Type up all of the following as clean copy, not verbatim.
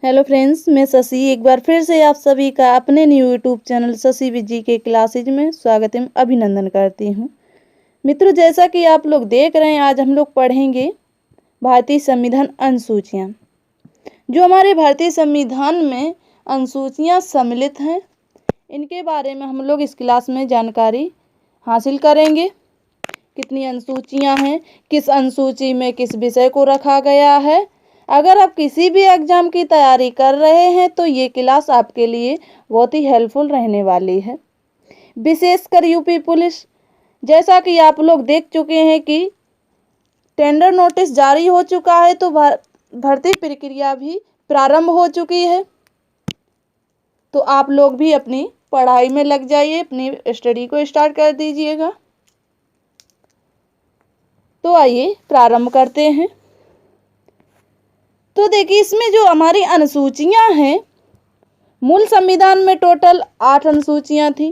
Hello friends, मैं शशि एक बार फिर से आप सभी का अपने न्यू यूट्यूब चैनल शशि विजी के क्लासेज में स्वागत एवं अभिनंदन करती हूँ। मित्रों, जैसा कि आप लोग देख रहे हैं, आज हम लोग पढ़ेंगे भारतीय संविधान अनुसूचियाँ। जो हमारे भारतीय संविधान में अनुसूचियाँ सम्मिलित हैं, इनके बारे में हम लोग इस क्लास में जानकारी हासिल करेंगे। कितनी अनुसूचियाँ हैं, किस अनुसूची में किस विषय को रखा गया है। अगर आप किसी भी एग्जाम की तैयारी कर रहे हैं तो ये क्लास आपके लिए बहुत ही हेल्पफुल रहने वाली है। विशेषकर यूपी पुलिस, जैसा कि आप लोग देख चुके हैं कि टेंडर नोटिस जारी हो चुका है, तो भर्ती प्रक्रिया भी प्रारंभ हो चुकी है। तो आप लोग भी अपनी पढ़ाई में लग जाइए, अपनी स्टडी को स्टार्ट कर दीजिएगा। तो आइए प्रारंभ करते हैं। तो देखिए, इसमें जो हमारी अनुसूचियां हैं, मूल संविधान में टोटल 8 अनुसूचियां थी।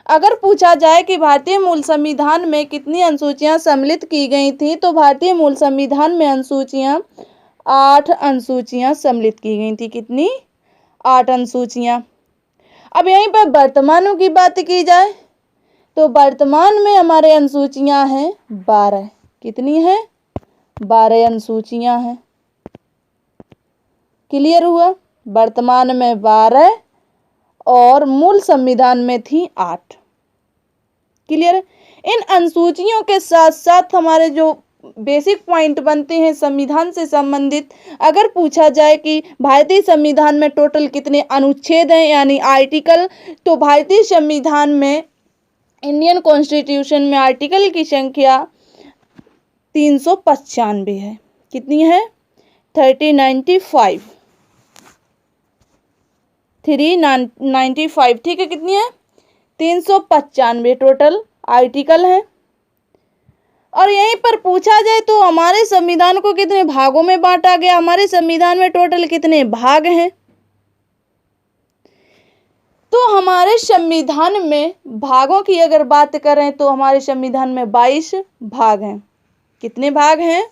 अगर पूछा जाए कि भारतीय मूल संविधान में कितनी अनुसूचियां सम्मिलित की गई थी, तो भारतीय मूल संविधान में 8 अनुसूचियां सम्मिलित की गई थी। कितनी? 8 अनुसूचियां। अब यहीं पर वर्तमानों की बात की जाए तो वर्तमान में हमारे अनुसूचियां हैं 12। कितनी है? 12 अनुसूचियां हैं। क्लियर हुआ? वर्तमान में 12 और मूल संविधान में थी 8। क्लियर? इन अनुसूचियों के साथ साथ हमारे जो बेसिक पॉइंट बनते हैं संविधान से संबंधित, अगर पूछा जाए कि भारतीय संविधान में टोटल कितने अनुच्छेद हैं यानी आर्टिकल, तो भारतीय संविधान में, इंडियन कॉन्स्टिट्यूशन में आर्टिकल की संख्या 395 है। कितनी है? 395। 395। ठीक है, कितनी है? 395 टोटल आर्टिकल है। और यहीं पर पूछा जाए तो हमारे संविधान को कितने भागों में बांटा गया? हमारे संविधान में टोटल कितने भाग हैं? तो हमारे संविधान में भागों की अगर बात करें तो हमारे संविधान में 22 भाग हैं। कितने भाग हैं?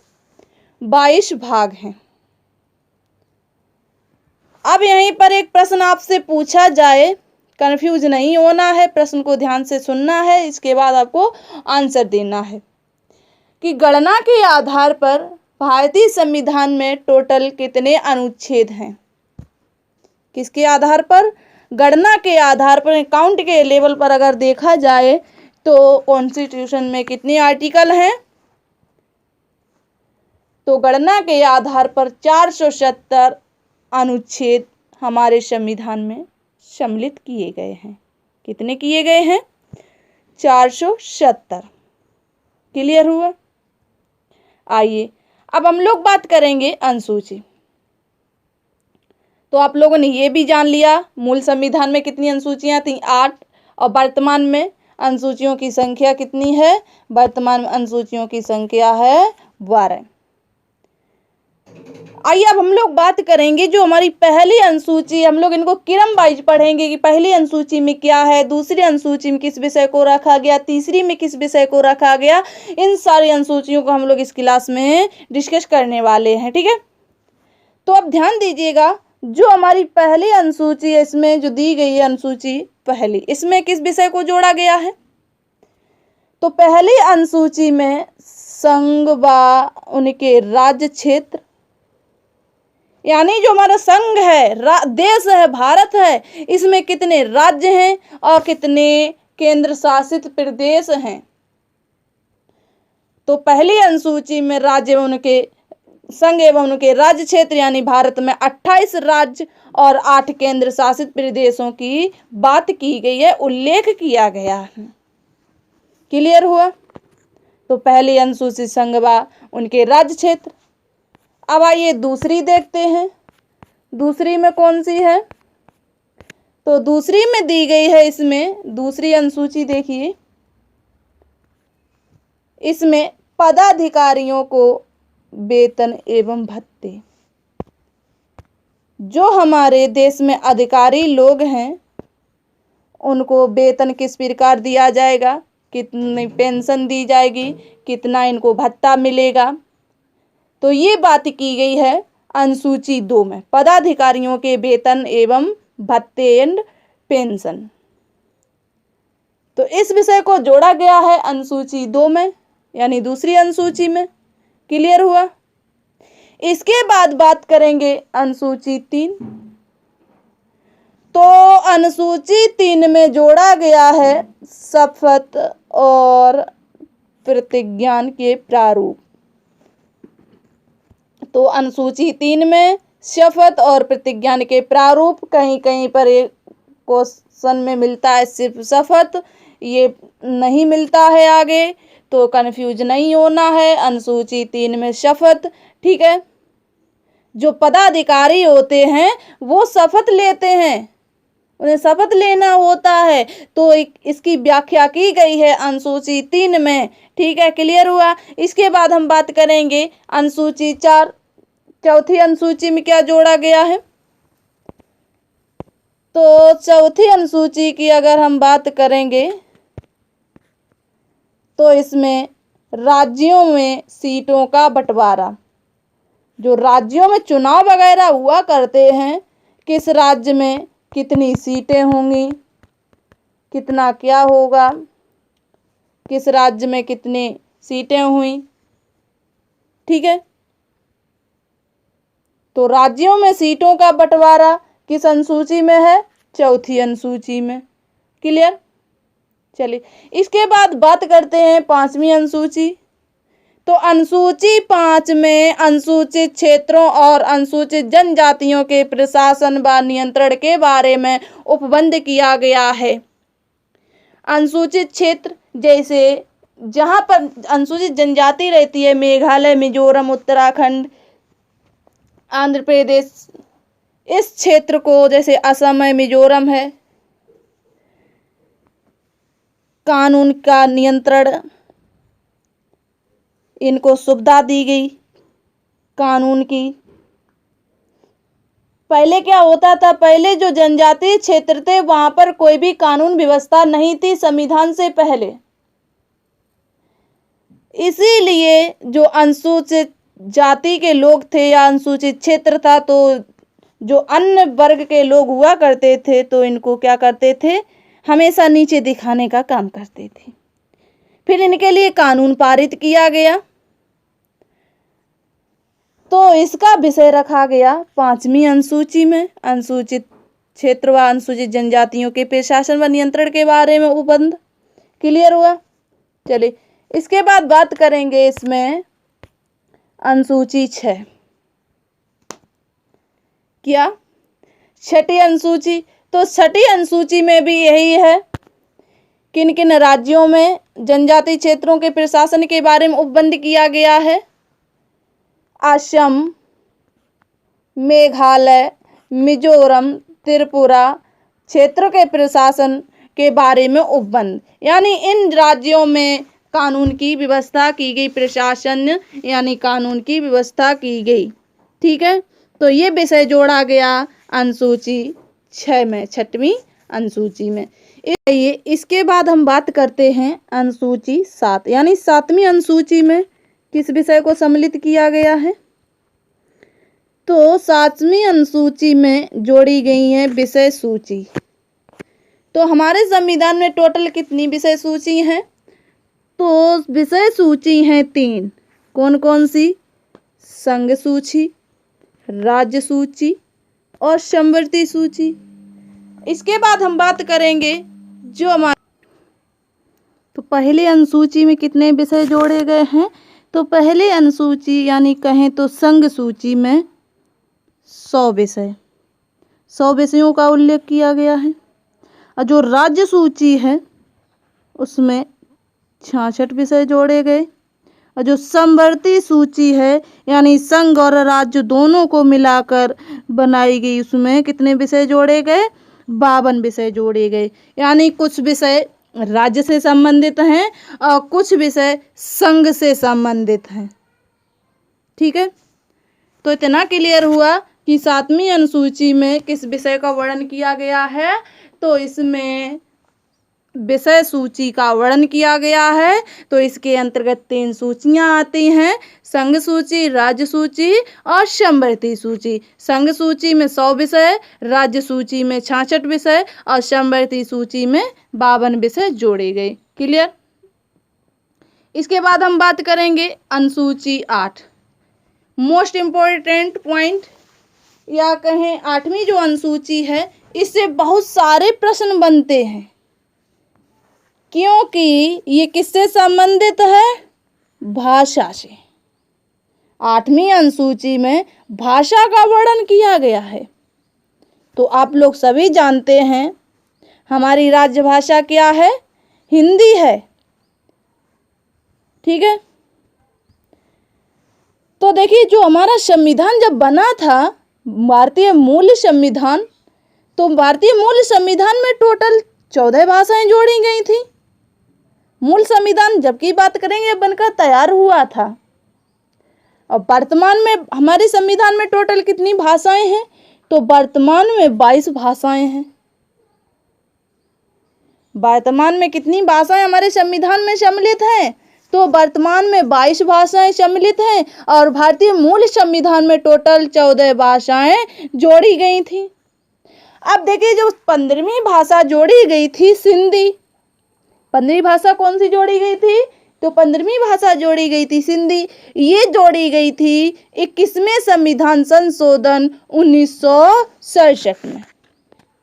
22 भाग हैं। अब यहीं पर एक प्रश्न आपसे पूछा जाए, कंफ्यूज नहीं होना है, प्रश्न को ध्यान से सुनना है, इसके बाद आपको आंसर देना है कि गणना के आधार पर भारतीय संविधान में टोटल कितने अनुच्छेद हैं? किसके आधार पर? गणना के आधार पर, काउंट के लेवल पर अगर देखा जाए तो कॉन्स्टिट्यूशन में कितने आर्टिकल हैं? तो गणना के आधार पर 470 अनुच्छेद हमारे संविधान में सम्मिलित किए गए हैं। कितने किए गए हैं? 470। क्लियर हुआ? आइए अब हम लोग बात करेंगे अनुसूची। तो आप लोगों ने ये भी जान लिया मूल संविधान में कितनी अनुसूचियां थी? 8। और वर्तमान में अनुसूचियों की संख्या कितनी है? वर्तमान में अनुसूचियों की संख्या है 12। आइए अब हम लोग बात करेंगे जो हमारी पहली अनुसूची, हम लोग इनको क्रम वाइज पढ़ेंगे कि पहली अनुसूची में क्या है, दूसरी अनुसूची में किस विषय को रखा गया, तीसरी में किस विषय को रखा गया। इन सारी अनुसूचियों को हम लोग इस क्लास में डिस्कस करने वाले हैं। ठीक है, तो अब ध्यान दीजिएगा, जो हमारी पहली अनुसूची है, इसमें जो दी गई है अनुसूची पहली, इसमें किस विषय को जोड़ा गया है? तो पहली अनुसूची में संघ व उनके राज्य क्षेत्र, यानी जो हमारा संघ है, देश है, भारत है, इसमें कितने राज्य हैं और कितने केंद्र शासित प्रदेश हैं। तो पहली अनुसूची में राज्य एवं उनके संघ एवं उनके राज्य क्षेत्र यानी भारत में 28 राज्य और 8 केंद्र शासित प्रदेशों की बात की गई है, उल्लेख किया गया है। क्लियर हुआ? तो पहली अनुसूची संघ व उनके राज्य क्षेत्र। अब आइए दूसरी देखते हैं, दूसरी में कौन सी है? तो दूसरी में दी गई है, इसमें दूसरी अनुसूची देखिए, इसमें पदाधिकारियों को वेतन एवं भत्ते। जो हमारे देश में अधिकारी लोग हैं उनको वेतन किस प्रकार दिया जाएगा, कितनी पेंशन दी जाएगी, कितना इनको भत्ता मिलेगा, तो ये बात की गई है अनुसूची 2 में पदाधिकारियों के वेतन एवं भत्ते एंड पेंशन। तो इस विषय को जोड़ा गया है अनुसूची 2 में, यानी दूसरी अनुसूची में। क्लियर हुआ। इसके बाद बात करेंगे अनुसूची 3। तो अनुसूची 3 में जोड़ा गया है शपथ और प्रतिज्ञान के प्रारूप। तो अनुसूची 3 में शपथ और प्रतिज्ञान के प्रारूप, कहीं कहीं पर एक क्वेश्चन में मिलता है सिर्फ शपथ, ये नहीं मिलता है आगे, तो कंफ्यूज नहीं होना है। अनुसूची 3 में शपथ, ठीक है। जो पदाधिकारी होते हैं वो शपथ लेते हैं, उन्हें शपथ लेना होता है, तो इसकी व्याख्या की गई है अनुसूची 3 में, ठीक है। क्लियर हुआ। इसके बाद हम बात करेंगे अनुसूची 4। चौथी अनुसूची में क्या जोड़ा गया है? तो चौथी अनुसूची की अगर हम बात करेंगे तो इसमें राज्यों में सीटों का बंटवारा, जो राज्यों में चुनाव वगैरह हुआ करते हैं, किस राज्य में कितनी सीटें होंगी, कितना क्या होगा, किस राज्य में कितनी सीटें हुई, ठीक है। तो राज्यों में सीटों का बंटवारा किस अनुसूची में है? चौथी अनुसूची में। क्लियर। चलिए इसके बाद बात करते हैं 5वीं अनुसूची। तो अनुसूची 5 में अनुसूचित क्षेत्रों और अनुसूचित जनजातियों के प्रशासन व नियंत्रण के बारे में उपबंध किया गया है। अनुसूचित क्षेत्र जैसे जहाँ पर अनुसूचित जनजाति रहती है, मेघालय, मिजोरम, उत्तराखंड, आंध्र प्रदेश, इस क्षेत्र को, जैसे असम है, मिजोरम है, कानून का नियंत्रण, इनको सुविधा दी गई कानून की। पहले क्या होता था, पहले जो जनजातीय क्षेत्र थे वहां पर कोई भी कानून व्यवस्था नहीं थी संविधान से पहले, इसीलिए जो अनुसूचित जाति के लोग थे या अनुसूचित क्षेत्र था, तो जो अन्य वर्ग के लोग हुआ करते थे तो इनको क्या करते थे, हमेशा नीचे दिखाने का काम करते थे। फिर इनके लिए कानून पारित किया गया, तो इसका विषय रखा गया 5वीं अनुसूची में, अनुसूचित क्षेत्र व अनुसूचित जनजातियों के प्रशासन व नियंत्रण के बारे में उपबंध। क्लियर हुआ। चलिए इसके बाद बात करेंगे इसमें अनुसूची 6। क्या? छठी अनुसूची। तो छठी अनुसूची में भी यही है, किन किन राज्यों में जनजातीय क्षेत्रों के प्रशासन के बारे में उपबंध किया गया है? असम, मेघालय, मिजोरम, त्रिपुरा क्षेत्र के प्रशासन के बारे में उपबंध, यानी इन राज्यों में कानून की व्यवस्था की गई, प्रशासन यानी कानून की व्यवस्था की गई, ठीक है। तो ये विषय जोड़ा गया अनुसूची 6 में, 6वीं अनुसूची में। इसके बाद हम बात करते हैं अनुसूची 7, यानी 7वीं अनुसूची में किस विषय को सम्मिलित किया गया है? तो 7वीं अनुसूची में जोड़ी गई है विषय सूची। तो हमारे संविधान में टोटल कितनी विषय सूची हैं? तो विषय सूची हैं 3। कौन कौन सी? संघ सूची, राज्य सूची और समवर्ती सूची। इसके बाद हम बात करेंगे जो हमारे, तो पहले अनुसूची में कितने विषय जोड़े गए हैं? तो पहले अनुसूची यानी कहें तो संघ सूची में 100 विषय, 100 विषयों का उल्लेख किया गया है। और जो राज्य सूची है उसमें 66 विषय जोड़े गए। और जो समवर्ती सूची है यानी संघ और राज्य दोनों को मिलाकर बनाई गई, उसमें कितने विषय जोड़े गए? 52 विषय जोड़े गए। यानी कुछ विषय राज्य से संबंधित हैं और कुछ विषय संघ से संबंधित हैं, ठीक है। तो इतना क्लियर हुआ कि 7वीं अनुसूची में किस विषय का वर्णन किया गया है। तो इसमें विषय सूची का वर्णन किया गया है। तो इसके अंतर्गत 3 सूचियां आती हैं, संघ सूची, राज्य सूची और समवर्ती सूची। संघ सूची में 100 विषय, राज्य सूची में 66 विषय और समवर्ती सूची में 52 विषय जोड़े गए। क्लियर। इसके बाद हम बात करेंगे अनुसूची 8। मोस्ट इम्पोर्टेंट पॉइंट या कहें 8वीं जो अनुसूची है, इससे बहुत सारे प्रश्न बनते हैं, क्योंकि ये किससे संबंधित है? भाषा से। 8वीं अनुसूची में भाषा का वर्णन किया गया है। तो आप लोग सभी जानते हैं हमारी राजभाषा क्या है? हिंदी है। ठीक है। तो देखिए, जो हमारा संविधान जब बना था, भारतीय मूल संविधान, तो भारतीय मूल संविधान में टोटल 14 भाषाएं जोड़ी गई थी। मूल संविधान जबकि बात करेंगे बनकर तैयार हुआ था। और वर्तमान में हमारे संविधान में टोटल कितनी भाषाएं हैं? तो वर्तमान में 22 भाषाएं हैं। वर्तमान में कितनी भाषाएं हमारे संविधान में सम्मिलित हैं? तो वर्तमान में 22 भाषाएं सम्मिलित हैं और भारतीय मूल संविधान में टोटल 14 भाषाएं जोड़ी गई थी। अब देखिए, जो 15वीं भाषा जोड़ी गई थी सिंधी। 15वीं भाषा कौन सी जोड़ी गई थी? तो 15वीं भाषा जोड़ी गई थी सिंधी। ये जोड़ी गई थी 21वें संविधान संशोधन 1967 में।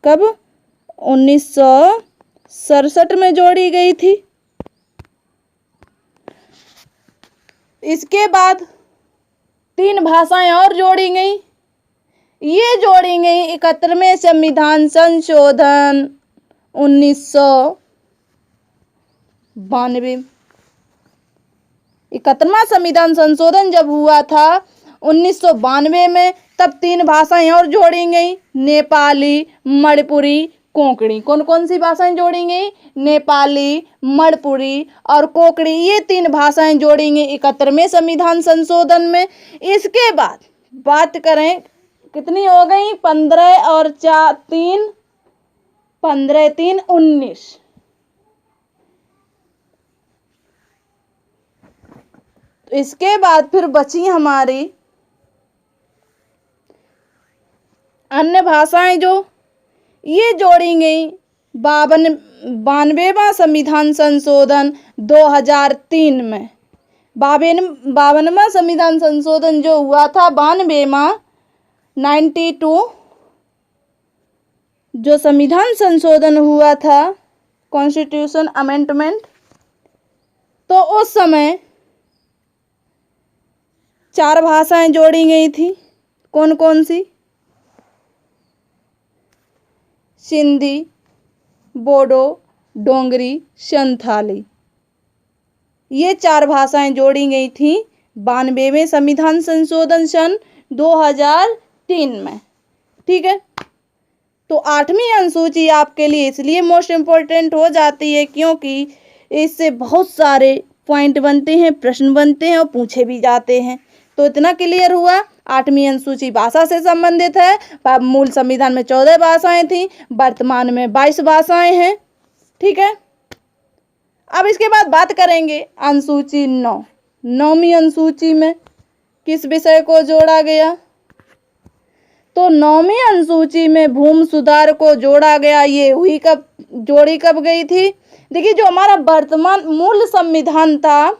कब? 1967 में जोड़ी गई थी। इसके बाद 3 भाषाएं और जोड़ी गई। ये जोड़ी गई 71वें संविधान संशोधन 1992। 71वां संविधान संशोधन जब हुआ था 1992 में, तब 3 भाषाएं और जोड़ी गई, नेपाली, मणिपुरी, कोंकणी। कौन कौन सी भाषाएं जोड़ी गई? नेपाली, मणिपुरी और कोंकणी। ये 3 भाषाएं जोड़ी गई 71वें संविधान संशोधन में। इसके बाद बात करें कितनी हो गई? 15 और 3 15 3 19। तो इसके बाद फिर बची हमारी अन्य भाषाएं, जो ये जोड़ी गई 92वां संविधान संशोधन 2003 में। 52वां संविधान संशोधन जो हुआ था 92वां 92 जो संविधान संशोधन हुआ था, कॉन्स्टिट्यूशन अमेंडमेंट, तो उस समय 4 भाषाएं जोड़ी गई थी। कौन कौन सी? सिंधी, बोडो, डोंगरी, संथाली। ये 4 भाषाएं जोड़ी गई थी 92वें संविधान संशोधन सन 2003 में। ठीक है। तो 8वीं अनुसूची आपके लिए इसलिए मोस्ट इम्पोर्टेंट हो जाती है क्योंकि इससे बहुत सारे पॉइंट बनते हैं, प्रश्न बनते हैं और पूछे भी जाते हैं। तो इतना क्लियर हुआ। 8वीं अनुसूची भाषा से संबंधित है। मूल संविधान में 14 भाषाएं थी, वर्तमान में 22 भाषाएं हैं। ठीक है। अब इसके बाद बात करेंगे अनुसूची 9। 9वीं अनुसूची में किस विषय को जोड़ा गया? तो 9वीं अनुसूची में भूमि सुधार को जोड़ा गया। ये हुई कब? जोड़ी कब गई थी? देखिए, जो हमारा वर्तमान मूल संविधान था,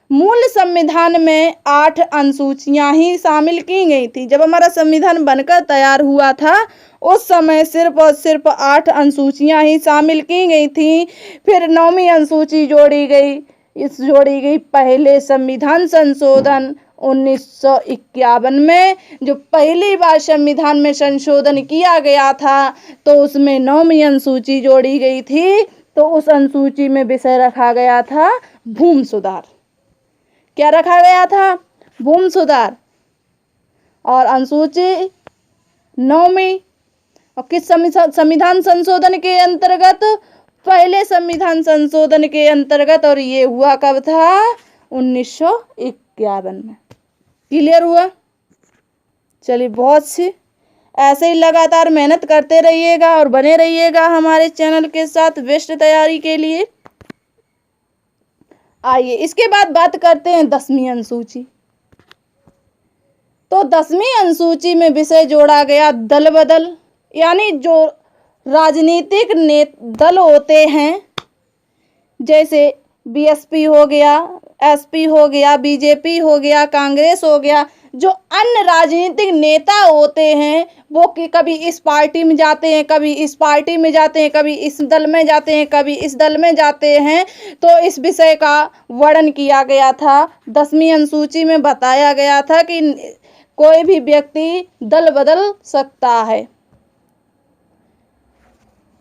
मूल संविधान में 8 अनुसूचियां ही शामिल की गई थी। जब हमारा संविधान बनकर तैयार हुआ था उस समय सिर्फ और सिर्फ 8 अनुसूचियां ही शामिल की गई थी। फिर 9वीं अनुसूची जोड़ी गई। इस जोड़ी गई पहले संविधान संशोधन 1951 में। जो पहली बार संविधान में संशोधन किया गया था तो उसमें 9वीं अनुसूची जोड़ी गई थी। तो उस अनुसूची में विषय रखा गया था भूमि सुधार। क्या रखा गया था? भूमि सुधार। और अनुसूची 9वीं और किस संविधान संशोधन के अंतर्गत? पहले संविधान संशोधन के अंतर्गत। और ये हुआ कब था? 1951 में। क्लियर हुआ? चलिए, बहुत अच्छे। ऐसे ही लगातार मेहनत करते रहिएगा और बने रहिएगा हमारे चैनल के साथ बेस्ट तैयारी के लिए। आइए इसके बाद बात करते हैं 10वीं अनुसूची। तो 10वीं अनुसूची में विषय जोड़ा गया दल बदल, यानी जो राजनीतिक दल होते हैं जैसे बीएसपी हो गया, एसपी हो गया, बीजेपी हो गया, कांग्रेस हो गया, जो अन्य राजनीतिक नेता होते हैं वो कि कभी इस पार्टी में जाते हैं, कभी इस पार्टी में जाते हैं, कभी इस दल में जाते हैं, कभी इस दल में जाते हैं। तो इस विषय का वर्णन किया गया था। 10वीं अनुसूची में बताया गया था कि कोई भी व्यक्ति दल बदल सकता है,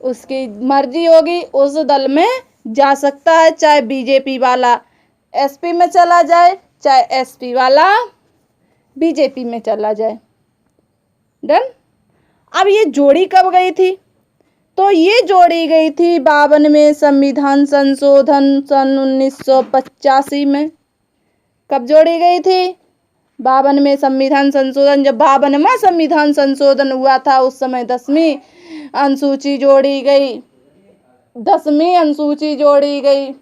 उसकी मर्जी होगी उस दल में जा सकता है, चाहे बीजेपी वाला एसपी में चला जाए, चाहे एसपी वाला बीजेपी में चला जाए। डन। अब ये जोड़ी कब गई थी? तो ये जोड़ी गई थी 52वें संविधान संशोधन सन 1985 में। कब जोड़ी गई थी? 52वें संविधान संशोधन। जब 52वां संविधान संशोधन हुआ था उस समय 10वीं अनुसूची जोड़ी गई। 10वीं अनुसूची जोड़ी गई।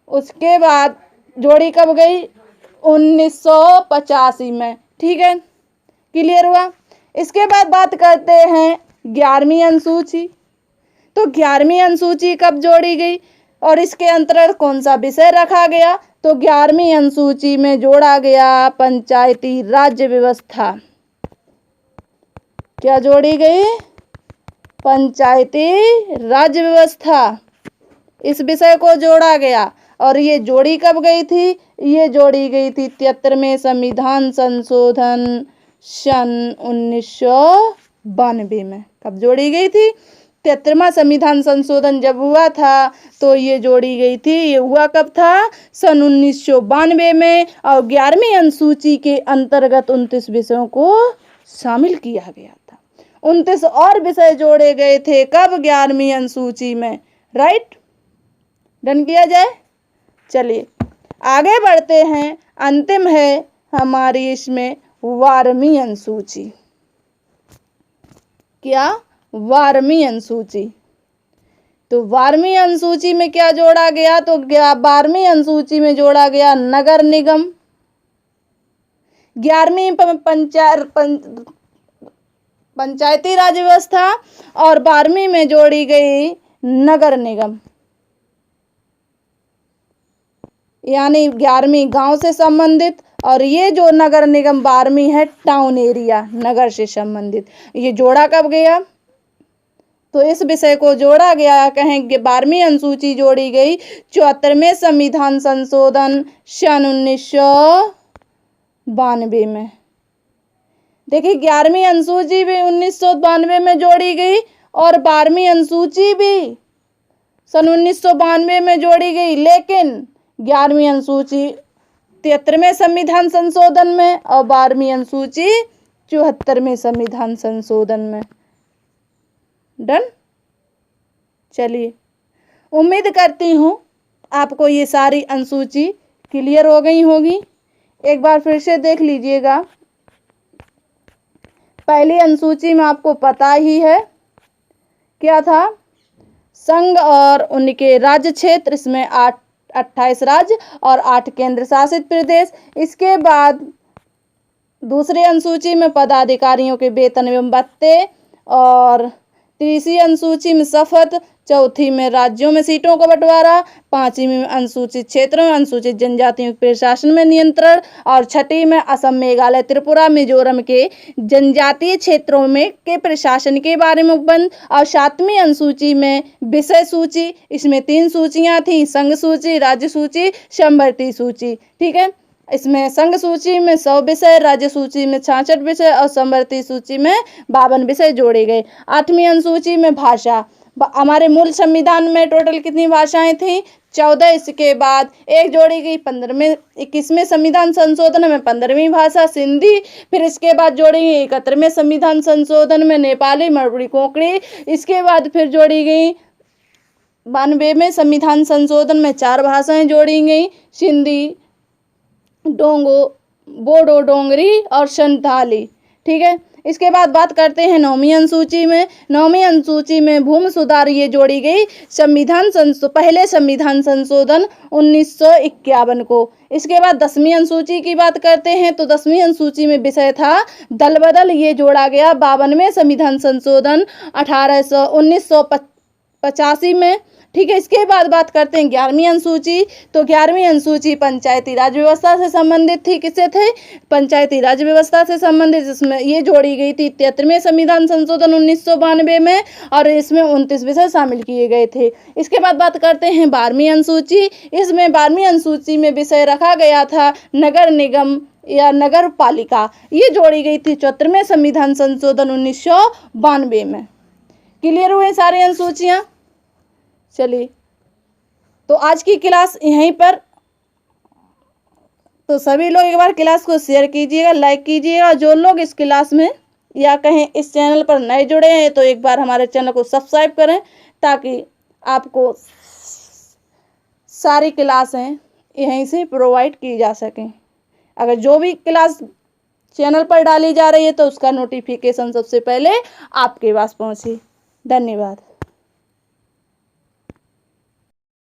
उसके बाद जोड़ी कब गई? 1985 में। ठीक है, क्लियर हुआ। इसके बाद बात करते हैं 11वीं अनुसूची। तो 11वीं अनुसूची कब जोड़ी गई और इसके अंतर्गत कौन सा विषय रखा गया? तो 11वीं अनुसूची में जोड़ा गया पंचायती राज्य व्यवस्था। क्या जोड़ी गई? पंचायती राज्य व्यवस्था। इस विषय को जोड़ा गया। और ये जोड़ी कब गई थी? ये जोड़ी गई थी 73वें संविधान संशोधन सन 1992 में। कब जोड़ी गई थी? 73वां संविधान संशोधन जब हुआ था तो ये जोड़ी गई थी। ये हुआ कब था? सन 1992 में। और 11वीं अनुसूची के अंतर्गत 29 विषयों को शामिल किया गया था। 29 और विषय जोड़े गए थे। कब? 11वीं अनुसूची में। राइट, डन किया जाए। चलिए आगे बढ़ते हैं। अंतिम है हमारी इसमें 12वीं अनुसूची। क्या? 12वीं अनुसूची। तो 12वीं अनुसूची में क्या जोड़ा गया? तो 12वीं अनुसूची में जोड़ा गया नगर निगम। 11वीं पंचायती राज व्यवस्था और 12वीं में जोड़ी गई नगर निगम। यानी 11वीं गांव से संबंधित और ये जो नगर निगम 12वीं है टाउन एरिया, नगर से संबंधित। ये जोड़ा कब गया? तो इस विषय को जोड़ा गया, कहेंगे 12वीं अनुसूची जोड़ी गई 74वें संविधान संशोधन सन 1992 में। देखिए 11वीं अनुसूची भी 1992 में जोड़ी गई और 12वीं अनुसूची भी सन 1992 में जोड़ी गई। लेकिन 11वीं अनुसूची 73वें संविधान संशोधन में और 12वीं अनुसूची 74वें संविधान संशोधन में। डन। चलिए उम्मीद करती हूँ आपको ये सारी अनुसूची क्लियर हो गई होगी। एक बार फिर से देख लीजिएगा। पहली अनुसूची में आपको पता ही है क्या था? संघ और उनके राज्य क्षेत्र, इसमें 28 राज्य और 8 केंद्र शासित प्रदेश। इसके बाद दूसरी अनुसूची में पदाधिकारियों के वेतन एवं भत्ते और तीसरी अनुसूची में शपथ, चौथी में राज्यों में सीटों का बंटवारा, पांचवी में अनुसूचित क्षेत्रों में अनुसूचित जनजातियों के प्रशासन में नियंत्रण और छठी में असम, मेघालय, त्रिपुरा, मिजोरम के जनजातीय क्षेत्रों में के प्रशासन के बारे में उपबंध और सातवीं अनुसूची में विषय सूची। इसमें 3 सूचियां थी, संघ सूची, राज्य सूची, समवर्ती सूची। ठीक है, इसमें संघ सूची में 100 विषय, राज्य सूची में 66 विषय और समवर्ती सूची में 52 विषय जोड़े गए। 8वीं अनुसूची में भाषा। हमारे मूल संविधान में टोटल कितनी भाषाएं थी? 14। इसके बाद एक जोड़ी गई 21वें संविधान संशोधन में 15वीं भाषा सिंधी। फिर इसके बाद जोड़ी गई 71वें संविधान संशोधन में नेपाली, मणिपुरी, कोंकणी। इसके बाद फिर जोड़ी गई 92वें संविधान संशोधन में 4 भाषाएं जोड़ी गई, सिंधी, बोडो, डोंगरी और संथाली। ठीक है। इसके बाद बात करते हैं 9वीं अनुसूची में। 9वीं अनुसूची में भूमि सुधार ये जोड़ी गई पहले संविधान संशोधन 1951 को। इसके बाद 10वीं अनुसूची की बात करते हैं तो 10वीं अनुसूची में विषय था दल बदल, ये जोड़ा गया 52वें संविधान संशोधन 1985 में। ठीक है। इसके बाद बात करते हैं 11वीं अनुसूची। तो 11वीं अनुसूची पंचायती राज व्यवस्था से संबंधित थी। किससे थे? पंचायती राज व्यवस्था से संबंधित, जिसमें ये जोड़ी गई थी 73वें संविधान संशोधन 1992 में, और इसमें 29 विषय शामिल किए गए थे। इसके बाद बात करते हैं 12वीं अनुसूची। इसमें 12वीं अनुसूची में विषय रखा गया था नगर निगम या नगर पालिका, ये जोड़ी गई थी 74वें संविधान संशोधन 1992 में। क्लियर हुए सारी अनुसूचियां? चलिए, तो आज की क्लास यहीं पर। तो सभी लोग एक बार क्लास को शेयर कीजिएगा, लाइक कीजिएगा। जो लोग इस क्लास में या कहें इस चैनल पर नए जुड़े हैं तो एक बार हमारे चैनल को सब्सक्राइब करें, ताकि आपको सारी क्लासें यहीं से प्रोवाइड की जा सकें। अगर जो भी क्लास चैनल पर डाली जा रही है तो उसका नोटिफिकेशन सबसे पहले आपके पास पहुंचे। धन्यवाद।